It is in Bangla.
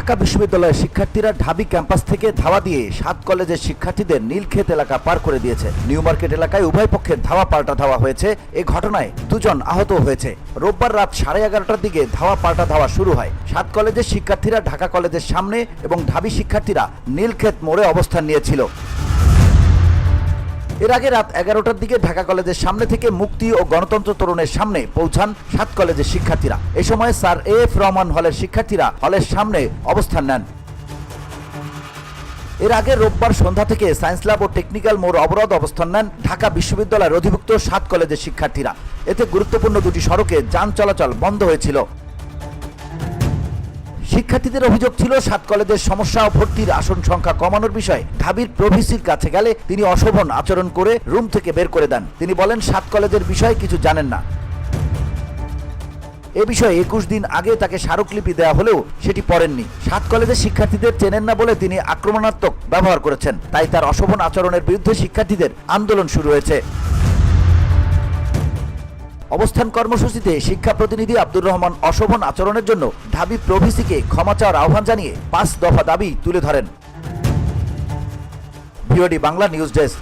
ঢাকা বিশ্ববিদ্যালয়ের শিক্ষার্থীরা ঢাবি ক্যাম্পাস থেকে ধাওয়া দিয়ে 7 কলেজের শিক্ষার্থীদের নীলক্ষেত এলাকা পার করে দিয়েছে। নিউ মার্কেট এলাকায় উভয় পক্ষের ধাওয়া পাল্টা ধাওয়া হয়েছে। এই ঘটনায় 2 জন আহত হয়েছে। রোববার রাত 11:30টার দিকে ধাওয়া পাল্টা ধাওয়া শুরু হয়। 7 কলেজের শিক্ষার্থীরা ঢাকা কলেজের সামনে এবং ঢাবি শিক্ষার্থীরা নীলক্ষেত মোড়ে অবস্থান নিয়েছিল। এর আগে রাত 11টার দিকে ঢাকা কলেজের সামনে থেকে মুক্তি ও গণতন্ত্র তরুণের সামনে পৌঁছান 7 কলেজের শিক্ষার্থীরা। এ সময় স্যার AF রহমান হলের শিক্ষার্থীরা হলের সামনে অবস্থান নেন। এর আগে রোববার সন্ধ্যা থেকে সায়েন্স ল্যাব ও টেকনিক্যাল মোড় অবরোধ অবস্থান নেন ঢাকা বিশ্ববিদ্যালয়ের অধিভুক্ত 7 কলেজের শিক্ষার্থীরা। এতে গুরুত্বপূর্ণ 2টি সড়কে যান চলাচল বন্ধ হয়েছিল। শিক্ষার্থীদের অভিযোগ ছিল 7 কলেজের সমস্যা ও ভর্তির আসন সংখ্যা কমানোর বিষয়ে ঢাবির প্রভিসির কাছে গেলে তিনি অশোভন আচরণ করে রুম থেকে বের করে দেন। তিনি বলেন 7 কলেজের বিষয়ে কিছু জানেন না। এ বিষয়ে 21 দিন আগে তাকে স্মারকলিপি দেওয়া হলেও সেটি পড়েননি। 7 কলেজের শিক্ষার্থীদের চেনেন না বলে তিনি আক্রমণাত্মক ব্যবহার করেছেন। তাই তার অশোভন আচরণের বিরুদ্ধে শিক্ষার্থীদের আন্দোলন শুরু হয়েছে। অবস্থান কর্মসূচিতে শিক্ষা প্রতিনিধি আব্দুর রহমান অশোভন আচরণের জন্য ঢাবি প্রভিসিকে ক্ষমা চাওয়ার আহ্বান জানিয়ে 5 দফা দাবি তুলে ধরেন। VOD Bangla news desk.